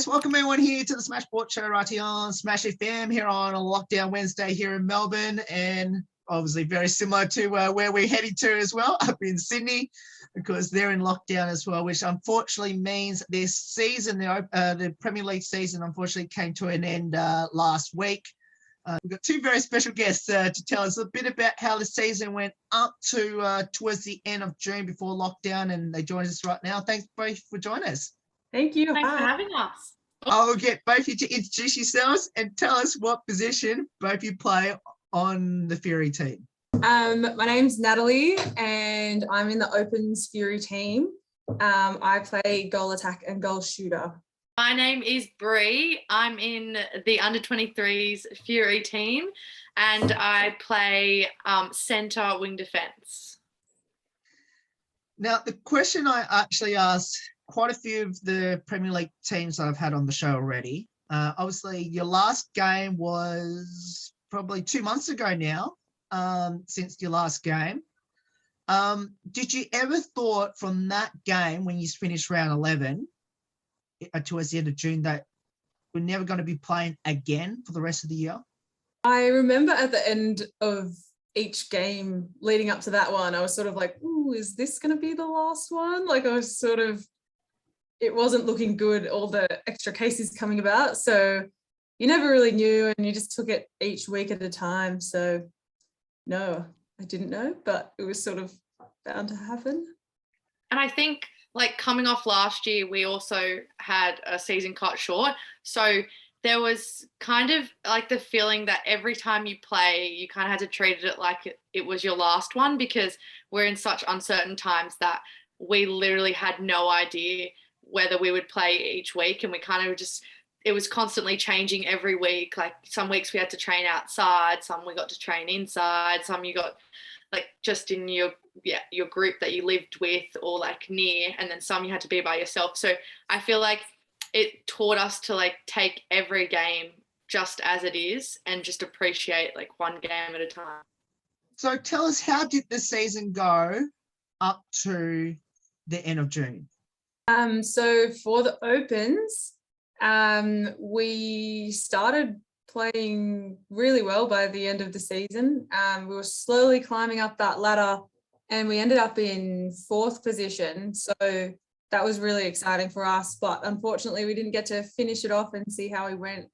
Yes, welcome everyone here to the Smash Sport Show right here on Smash FM here on a lockdown Wednesday here in Melbourne, and obviously very similar to where we're heading to as well up in Sydney, because they're in lockdown as well, which unfortunately means this season, the Premier League season, unfortunately came to an end last week. We've got two very special guests to tell us a bit about how the season went up to towards the end of June before lockdown, and they join us right now. Thanks both for joining us. Thank you. Thanks for having us. I'll get both of you to introduce yourselves and tell us what position both of you play on the Fury team. My name's Natalie and I'm in the Opens Fury team. I play goal attack and goal shooter. My name is Bree. I'm in the under-23s Fury team and I play centre wing defence. Now, the question I actually asked quite a few of the Premier League teams that I've had on the show already. Obviously, your last game was probably 2 months ago now, since your last game. Did you ever thought from that game when you finished round 11 towards the end of June that we're never going to be playing again for the rest of the year? I remember at the end of each game leading up to that one, I was sort of like, ooh, is this going to be the last one? Like I was sort of, it wasn't looking good, all the extra cases coming about. So you never really knew and you just took it each week at a time. So no, I didn't know, but it was sort of bound to happen. And I think like coming off last year, we also had a season cut short. So there was kind of like the feeling that every time you play, you kind of had to treat it like it was your last one, because we're in such uncertain times that we literally had no idea whether we would play each week, and we kind of just, it was constantly changing every week. Like some weeks we had to train outside, some we got to train inside, some you got like just in your group that you lived with or like near, and then some you had to be by yourself. So I feel like it taught us to like take every game just as it is and just appreciate like one game at a time. So tell us, how did the season go up to the end of June? So for the Opens, we started playing really well by the end of the season. We were slowly climbing up that ladder and we ended up in 4th position. So that was really exciting for us, but unfortunately we didn't get to finish it off and see how we went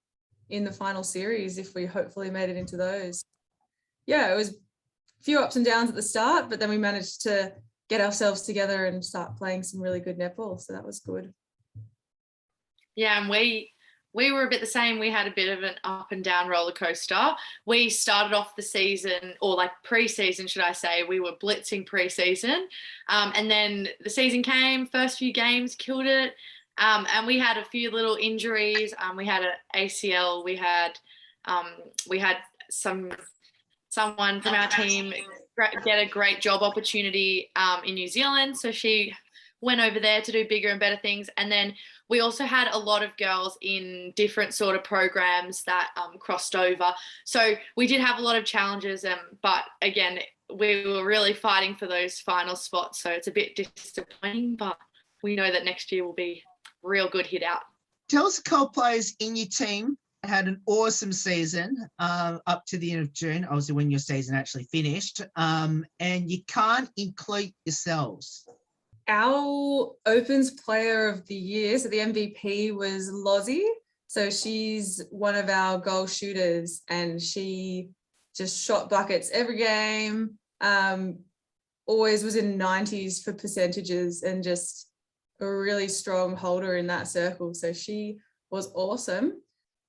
in the final series if we hopefully made it into those. Yeah, it was a few ups and downs at the start, but then we managed to get ourselves together and start playing some really good netball. So that was good. Yeah, and we were a bit the same. We had a bit of an up and down roller coaster. We started off the season, or like pre-season, should I say, we were blitzing pre-season. And then the season came, first few games killed it. And we had a few little injuries. We had an ACL. We had someone from our team get a great job opportunity in New Zealand. So she went over there to do bigger and better things. And then we also had a lot of girls in different sort of programs that crossed over. So we did have a lot of challenges, but again, we were really fighting for those final spots. So it's a bit disappointing, but we know that next year will be real good hit out. Tell us a couple players in your team had an awesome season up to the end of June, obviously when your season actually finished, and you can't include yourselves. Our Opens Player of the Year, so the MVP was Lozzie. So she's one of our goal shooters and she just shot buckets every game, always was in 90s for percentages and just a really strong holder in that circle. So she was awesome.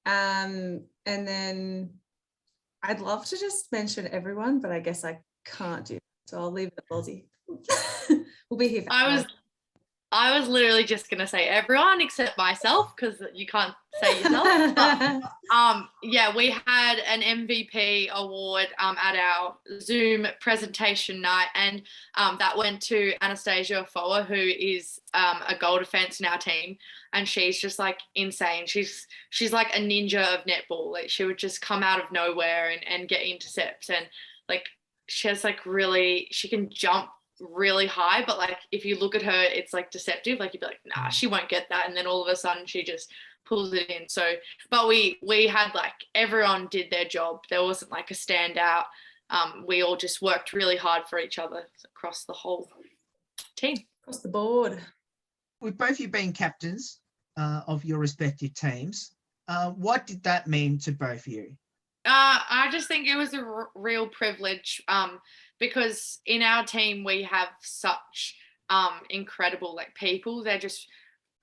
And then I'd love to just mention everyone, but I guess I can't do that. So I'll leave it at Lozzie. We'll be here. I was literally just going to say everyone except myself, because you can't say yourself. But, yeah, we had an MVP award at our Zoom presentation night, and that went to Anastasia Foa, who is a goal defense in our team, and she's just like insane. She's like a ninja of netball. Like she would just come out of nowhere and get intercepts, and like she has like really, she can jump really high, but like if you look at her, it's like deceptive. Like you'd be like, nah, she won't get that, and then all of a sudden she just pulls it in. So, but we had like, everyone did their job. There wasn't like a standout. We all just worked really hard for each other across the whole team. Across the board. With both you being captains of your respective teams, what did that mean to both of you? I just think it was a real privilege, because in our team we have such incredible like people. They're just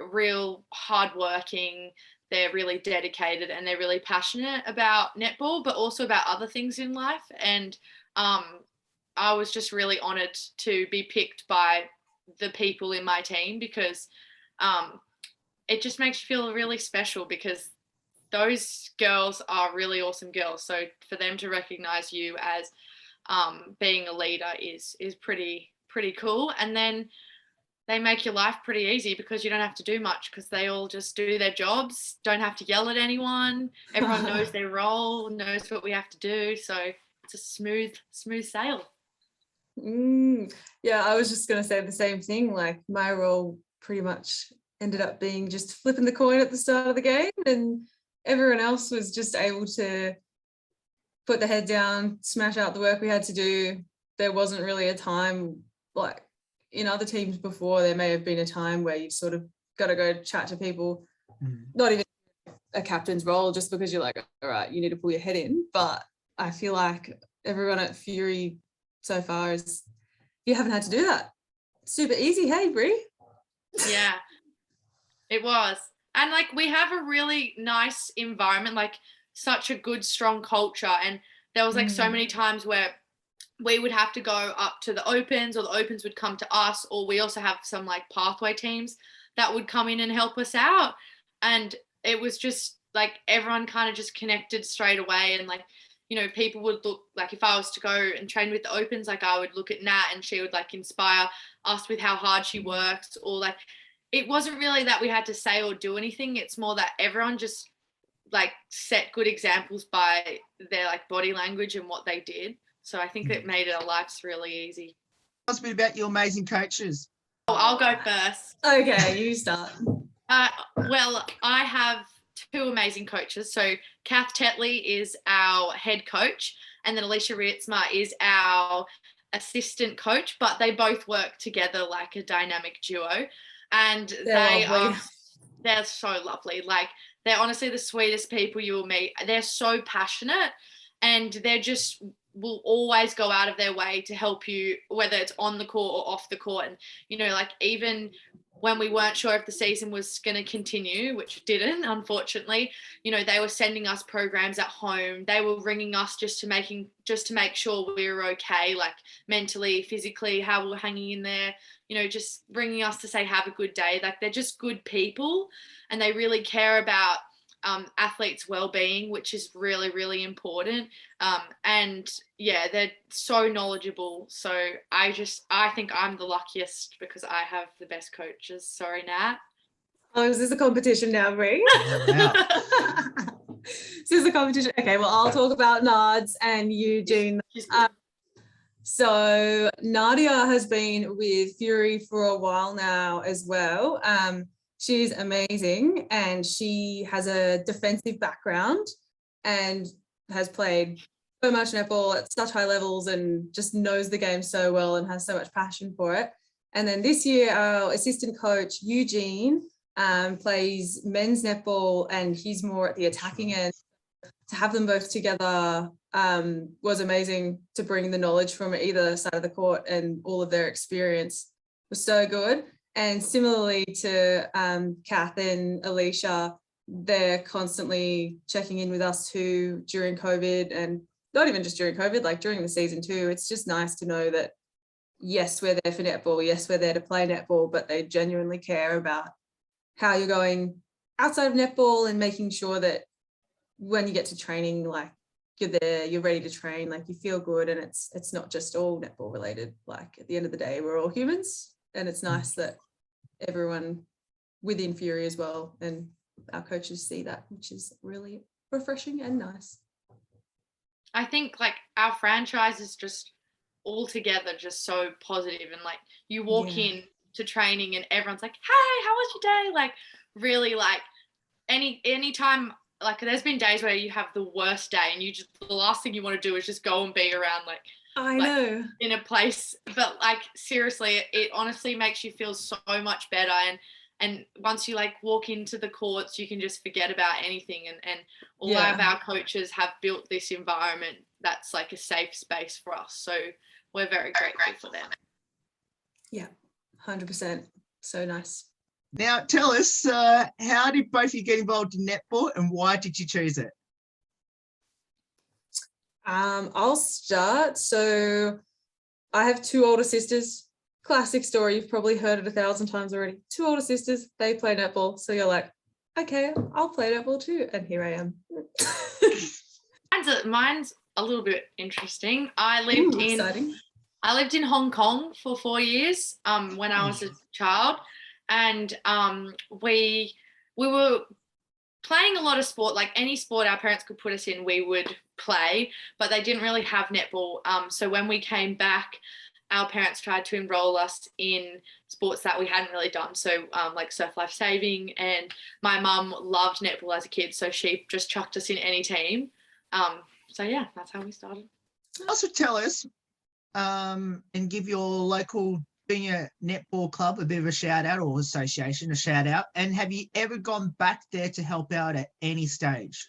real hardworking. They're really dedicated and they're really passionate about netball, but also about other things in life. And I was just really honoured to be picked by the people in my team, because it just makes you feel really special, because those girls are really awesome girls. So for them to recognize you as being a leader is pretty cool. And then they make your life pretty easy, because you don't have to do much, because they all just do their jobs, don't have to yell at anyone. Everyone knows their role, knows what we have to do. So it's a smooth sail. Yeah, I was just going to say the same thing. Like, my role pretty much ended up being just flipping the coin at the start of the game, and everyone else was just able to put the head down, smash out the work we had to do. There wasn't really a time, like in other teams before, there may have been a time where you've sort of got to go chat to people, not even a captain's role, just because you're like, all right, you need to pull your head in. But I feel like everyone at Fury so far you haven't had to do that. Super easy, hey Brie? Yeah, it was. And like, we have a really nice environment, like such a good, strong culture. And there was like so many times where we would have to go up to the opens, or the opens would come to us, or we also have some like pathway teams that would come in and help us out. And it was just like, everyone kind of just connected straight away. And like, you know, people would look, like if I was to go and train with the opens, like I would look at Nat and she would like inspire us with how hard she works, or like, it wasn't really that we had to say or do anything. It's more that everyone just like set good examples by their like body language and what they did. So I think it made our lives really easy. Tell us a bit about your amazing coaches. Oh, I'll go first. Okay, you start. Well, I have two amazing coaches. So Kath Tetley is our head coach, and then Alicia Rietzma is our assistant coach, but they both work together like a dynamic duo. And they're so lovely. Like, they're honestly the sweetest people you will meet. They're so passionate, and they're just will always go out of their way to help you, whether it's on the court or off the court. And, you know, like, even when we weren't sure if the season was going to continue, which it didn't, unfortunately, you know, they were sending us programs at home. They were ringing us just to make sure we were okay, like mentally, physically, how we were hanging in there, you know, just ringing us to say, have a good day. Like, they're just good people, and they really care about athletes' well-being, which is really, really important. And yeah, they're so knowledgeable. So I think I'm the luckiest, because I have the best coaches. Sorry, Nat. Oh, is this a competition now, Brie? Wow. This is a competition. Okay, well, I'll talk about Nards and Eugene. So Nadia has been with Fury for a while now as well. She's amazing, and she has a defensive background and has played so much netball at such high levels, and just knows the game so well and has so much passion for it. And then this year, our assistant coach, Eugene, plays men's netball, and he's more at the attacking end. To have them both together was amazing, to bring the knowledge from either side of the court, and all of their experience was so good. And similarly to Kath and Alicia, they're constantly checking in with us too during COVID, and not even just during COVID, like during the season too. It's just nice to know that, yes, we're there for netball, yes, we're there to play netball, but they genuinely care about how you're going outside of netball, and making sure that when you get to training, like, you're there, you're ready to train, like you feel good, and it's not just all netball related. Like, at the end of the day, we're all humans, and it's nice that everyone within Fury as well, and our coaches see that, which is really refreshing and nice. I think like our franchise is just all together just so positive, and like you walk in to training and everyone's like, hey, how was your day? Like, really like any time, like there's been days where you have the worst day and the last thing you want to do is just go and be around I know. in a place, but like seriously, it honestly makes you feel so much better. And once you like walk into the courts, you can just forget about anything. And all of our coaches have built this environment that's like a safe space for us. So we're very grateful for them. Yeah, 100%. So nice. Now, tell us, how did both of you get involved in netball and why did you choose it? I'll start. So I have 2 older sisters. Classic story. You've probably heard it 1,000 times already. 2 older sisters, they play netball. So you're like, okay, I'll play netball too. And here I am. Mine's a little bit interesting. I lived in Hong Kong for 4 years when I was a child. And we were playing a lot of sport, like any sport our parents could put us in, we would play, but they didn't really have netball. So when we came back, our parents tried to enroll us in sports that we hadn't really done. So like surf life saving, and my mum loved netball as a kid. So she just chucked us in any team. So yeah, that's how we started. Also tell us and give your local Junior Netball Club a bit of a shout out, or association a shout out. And have you ever gone back there to help out at any stage?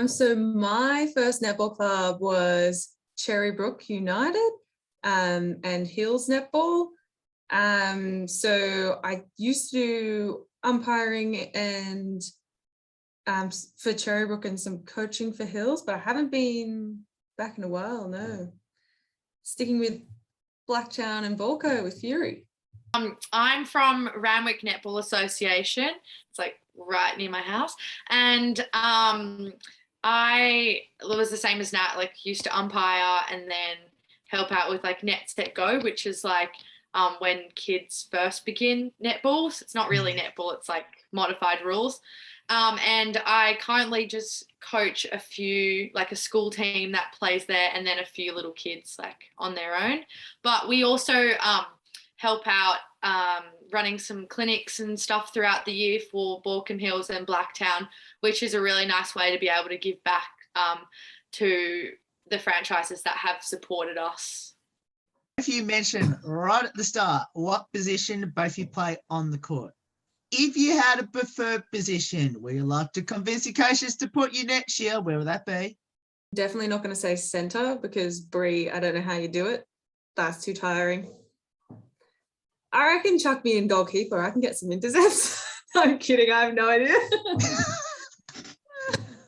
So my first netball club was Cherrybrook United and Hills Netball. So I used to do umpiring and for Cherrybrook and some coaching for Hills, but I haven't been back in a while, no. Sticking with Blacktown and Volco with Fury. I'm from Randwick Netball Association. It's like right near my house. And I was the same as Nat, like used to umpire and then help out with like Net Set Go, which is like when kids first begin netball. So it's not really netball, it's like modified rules. And I currently just coach a school team that plays there, and then a few little kids like on their own. But we also help out running some clinics and stuff throughout the year for Borkham Hills and Blacktown, which is a really nice way to be able to give back to the franchises that have supported us. If you mentioned right at the start, what position both you play on the court? If you had a preferred position where you like to convince your coaches to put you next year, where would that be? Definitely not going to say centre because Brie, I don't know how you do it. That's too tiring. I reckon chuck me in goalkeeper. I can get some intercepts. I'm kidding. I have no idea.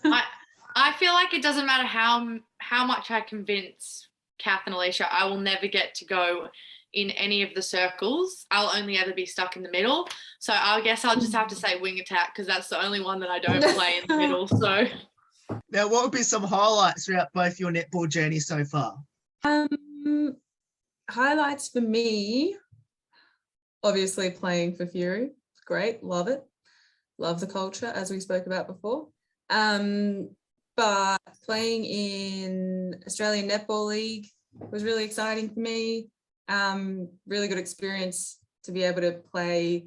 I feel like it doesn't matter how much I convince Kath and Alicia, I will never get to go in any of the circles. I'll only ever be stuck in the middle. So I guess I'll just have to say wing attack because that's the only one that I don't play in the middle. So now, what would be some highlights throughout both your netball journey so far? Highlights for me, obviously playing for Fury. Great, love it. Love the culture, as we spoke about before. But playing in Australian Netball League was really exciting for me. Really good experience to be able to play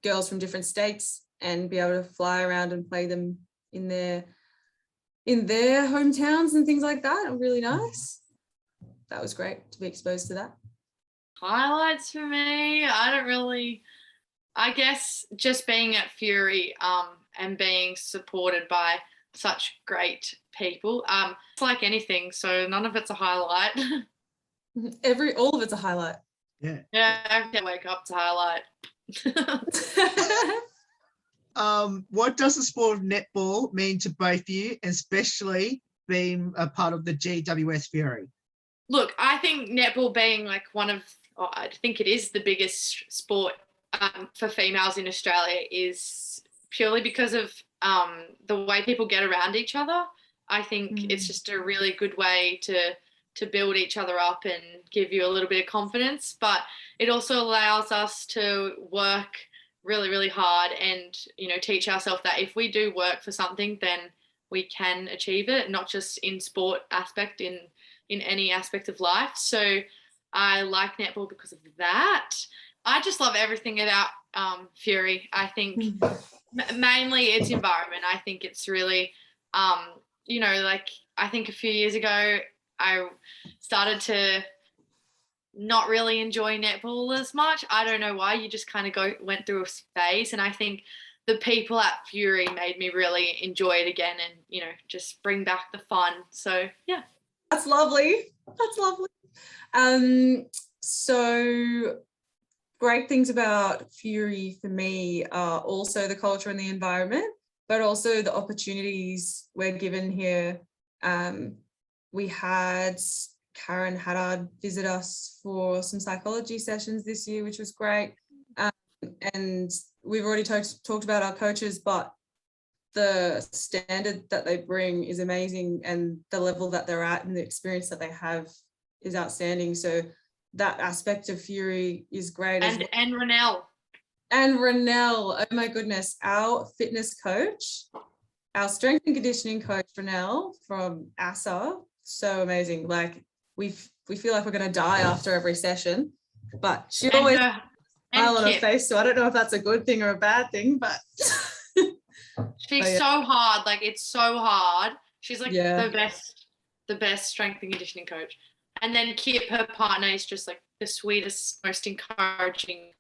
girls from different states and be able to fly around and play them in their hometowns and things like that. Really nice. That was great to be exposed to that. Highlights for me, I guess just being at Fury and being supported by such great people. It's like anything, so none of it's a highlight. All of it's a highlight. Yeah. Yeah, I can wake up to highlight. What does the sport of netball mean to both of you, especially being a part of the GWS Fury? Look, I think netball being like I think it is the biggest sport for females in Australia is purely because of the way people get around each other. I think it's just a really good way to build each other up and give you a little bit of confidence, but it also allows us to work really, really hard and, teach ourselves that if we do work for something, then we can achieve it, not just in sport aspect, in any aspect of life. So I like netball because of that. I just love everything about Fury. I think mainly its environment. I think it's really, you know, like I think a few years ago I started to not really enjoy netball as much. I don't know why. You just kind of went through a phase, and I think the people at Fury made me really enjoy it again, and you know, just bring back the fun. So yeah, that's lovely. That's lovely. So great things about Fury for me are also the culture and the environment, but also the opportunities we're given here. We had Karen Haddad visit us for some psychology sessions this year, which was great. And we've already talked about our coaches, but the standard that they bring is amazing, and the level that they're at and the experience that they have is outstanding. So that aspect of Fury is great. And Renelle. And Renelle, oh my goodness, our fitness coach, our strength and conditioning coach, Renelle from ASA, so amazing. Like we feel like we're going to die after every session, but she always smile on her face. So I don't know if that's a good thing or a bad thing, but she's so hard. Like it's so hard. She's like the best strength and conditioning coach. And then Kip, her partner, is just like the sweetest, most encouraging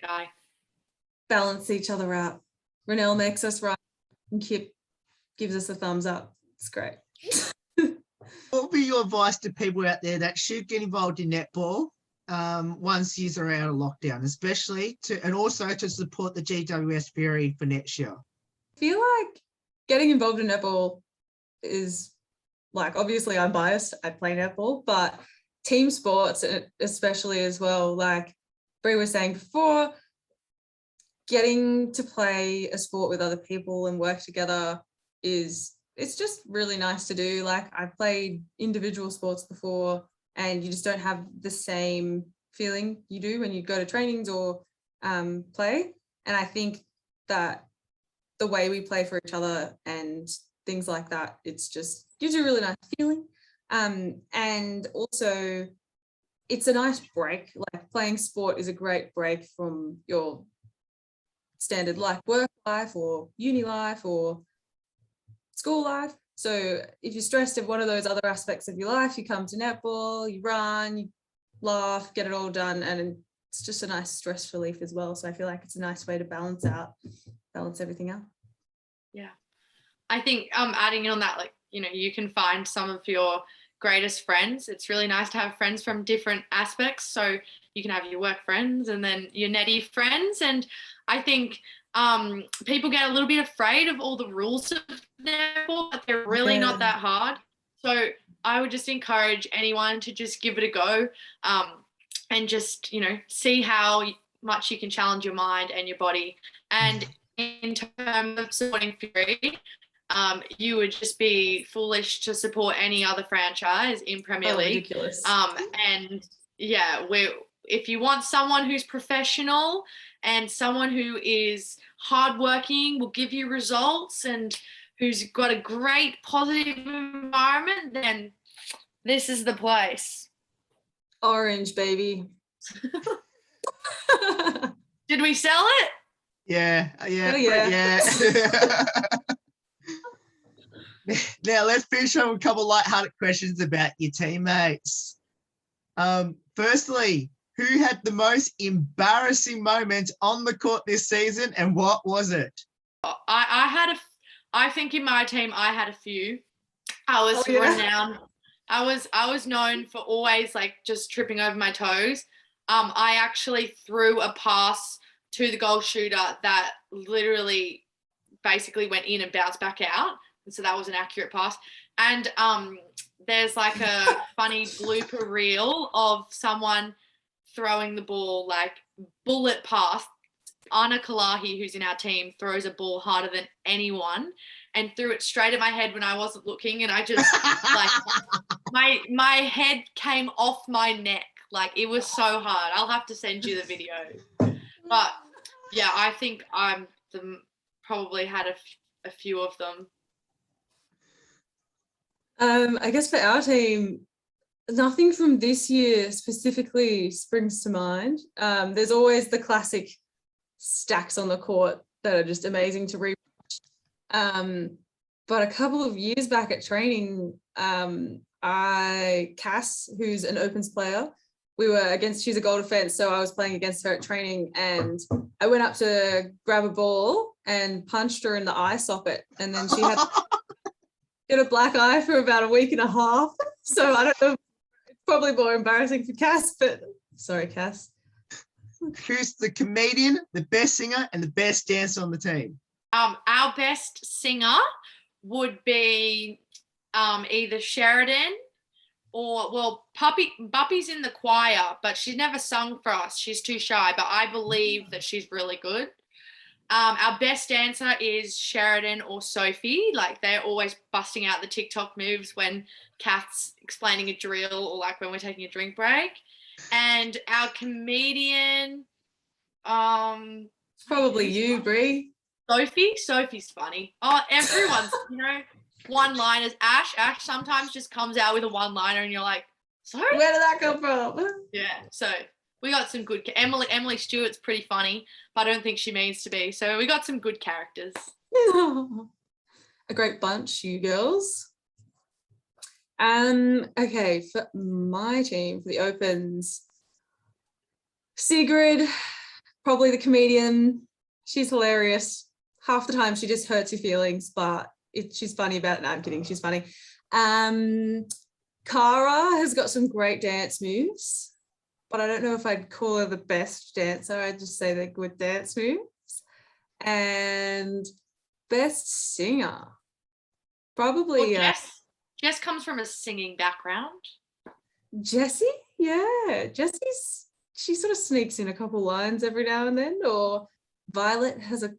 guy. Balance each other out. Renelle makes us right, and Kip gives us a thumbs up. It's great. What would be your advice to people out there that should get involved in netball once you're out of lockdown, especially and also to support the GWS Fury for next year? I feel like getting involved in netball is, like, obviously I'm biased, I play netball, but team sports especially as well, like Brie was saying before, getting to play a sport with other people and work together it's just really nice to do. Like I've played individual sports before and you just don't have the same feeling you do when you go to trainings or play. And I think that the way we play for each other and things like that, it's just gives you a really nice feeling. And also it's a nice break. Like playing sport is a great break from your standard like work life or uni life or school life. So if you're stressed of one of those other aspects of your life, you come to netball, you run, you laugh, get it all done, and it's just a nice stress relief as well. So I feel like it's a nice way to balance everything out. Yeah, I think adding in on that, like, you know, you can find some of your greatest friends. It's really nice to have friends from different aspects. So you can have your work friends and then your netty friends. And I think people get a little bit afraid of all the rules of netball, but they're really not that hard. So I would just encourage anyone to just give it a go and just, you know, see how much you can challenge your mind and your body. And in terms of supporting Fury, you would just be foolish to support any other franchise in Premier League. Ridiculous. And yeah, if you want someone who's professional and someone who is hardworking, will give you results, and who's got a great positive environment, then this is the place. Orange, baby. Did we sell it? Yeah. Now let's finish on a couple light-hearted questions about your teammates. Firstly, who had the most embarrassing moment on the court this season, and what was it? I think in my team I had a few. I was renowned. I was known for always like just tripping over my toes. I actually threw a pass to the goal shooter that literally basically went in and bounced back out. And so that was an accurate pass. And there's like a funny blooper reel of someone throwing the ball like bullet past. Anna Kalahi, who's in our team, throws a ball harder than anyone and threw it straight at my head when I wasn't looking. And I just like my head came off my neck. Like it was so hard. I'll have to send you the video. But yeah, I think I'm probably had a few of them. I guess for our team, Nothing from this year specifically springs to mind. There's always the classic stacks on the court that are just amazing to read. But a couple of years back at training, Cass, who's an opens player, she's a goal defense, so I was playing against her at training, and I went up to grab a ball and punched her in the eye socket, and then she had a black eye for about a week and a half. So I don't know, it's probably more embarrassing for Cass, but sorry, Cass. Who's the comedian, the best singer, and the best dancer on the team? Our best singer would be either Sheridan or, well, Buppy's in the choir, but she's never sung for us. She's too shy, but I believe that she's really good. Our best dancer is Sheridan or Sophie. Like, they're always busting out the TikTok moves when Kath's explaining a drill or like when we're taking a drink break. And our comedian, It's probably you, Brie. Sophie's funny. Oh, everyone's, one-liners. Ash sometimes just comes out with a one-liner and you're like, sorry? Where did that come from? Yeah, so we got some good, Emily Stewart's pretty funny, but I don't think she means to be. So we got some good characters. A great bunch, you girls. Okay, for my team, for the opens, Sigrid, probably the comedian. She's hilarious. Half the time she just hurts your feelings, but she's funny about it. No, I'm kidding, she's funny. Cara has got some great dance moves, but I don't know if I'd call her the best dancer. I'd just say they're good dance moves. And best singer, probably Well, Jess comes from a singing background. Jessie. Yeah, she sort of sneaks in a couple lines every now and then. Or Violet has a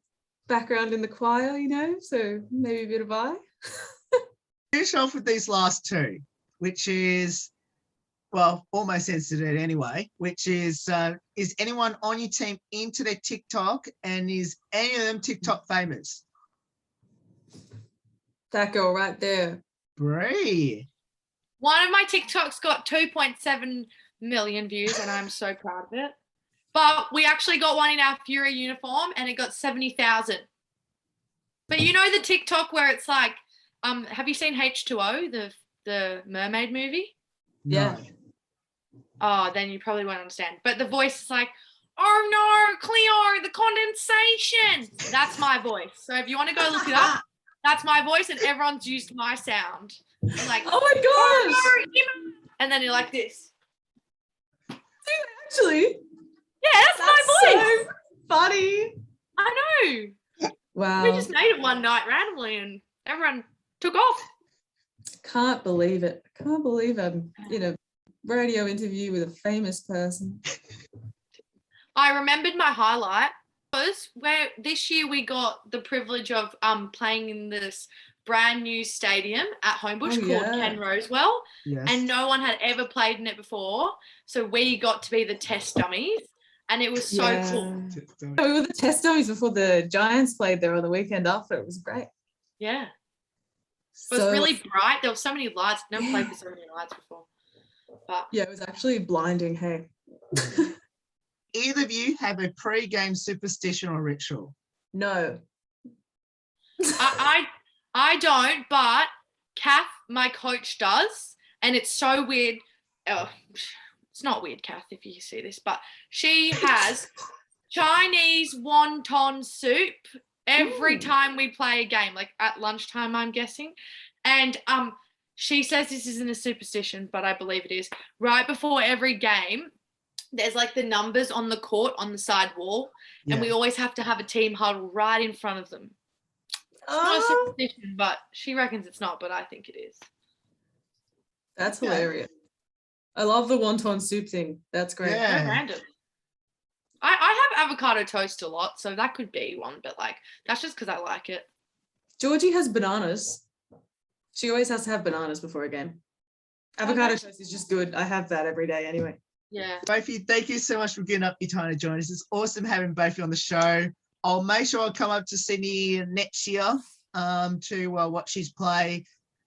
background in the choir, so maybe a bit of I. Finish off with these last two, which is, well, almost answered it anyway, which is anyone on your team into their TikTok, and is any of them TikTok famous? That girl right there. Brie. One of my TikToks got 2.7 million views, and I'm so proud of it. But we actually got one in our Fury uniform, and it got 70,000. But you know the TikTok where it's like, have you seen H2O, the mermaid movie? Yeah. Oh, then you probably won't understand. But the voice is like, oh no, Cleo, the condensation. That's my voice. So if you want to go look it up, that's my voice, and everyone's used my sound. Like, oh my gosh. Oh, no. And then you're like this. Actually, yeah, that's my voice. So funny. I know. Wow. We just made it one night randomly, and everyone took off. Can't believe it. Can't believe I'm in a radio interview with a famous person. I remembered my highlight was where this year we got the privilege of playing in this brand new stadium at Homebush called Ken Rosewell. Yes. And no one had ever played in it before. So we got to be the test dummies, and it was so cool. We were the test dummies before the Giants played there on the weekend after. It was great. Yeah. It was really bright. There were so many lights. Never played with so many lights before. But yeah, it was actually blinding. Hey. Either of you have a pre-game superstition or ritual? No. I don't, but Kath, my coach, does. And it's so weird. Oh, it's not weird, Kath, if you see this, but she has Chinese wonton soup every time we play a game, like at lunchtime, I'm guessing. And she says this isn't a superstition, but I believe it is. Right before every game, there's like the numbers on the court on the side wall, and we always have to have a team huddle right in front of them. It's not a superstition, but she reckons it's not, but I think it is. That's hilarious. I love the wonton soup thing. That's great. Yeah. So random. I have avocado toast a lot, so that could be one, but like that's just because I like it. Georgie has bananas. She always has to have bananas before a game. Avocado toast is just good. I have that every day anyway. Yeah. Both of you, thank you so much for getting up your time to join us. It's awesome having both of you on the show. I'll make sure I'll come up to Sydney next year to watch his play.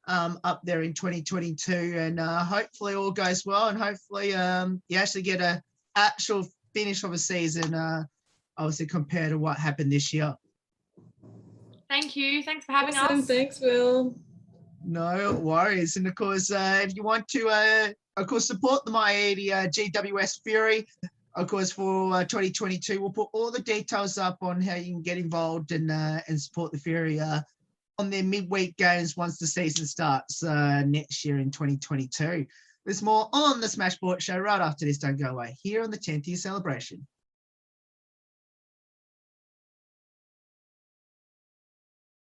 up there in 2022, and hopefully all goes well, and hopefully you actually get a actual finish of a season, obviously compared to what happened this year. Thank you. Thanks for having Awesome. us. Thanks, Will. No worries. And of course, if you want to, of course, support the mighty GWS Fury, of course, for 2022, we'll put all the details up on how you can get involved and support the Fury on their midweek games once the season starts next year in 2022. There's more on the Smashport Show right after this. Don't go away here on the 10th year celebration.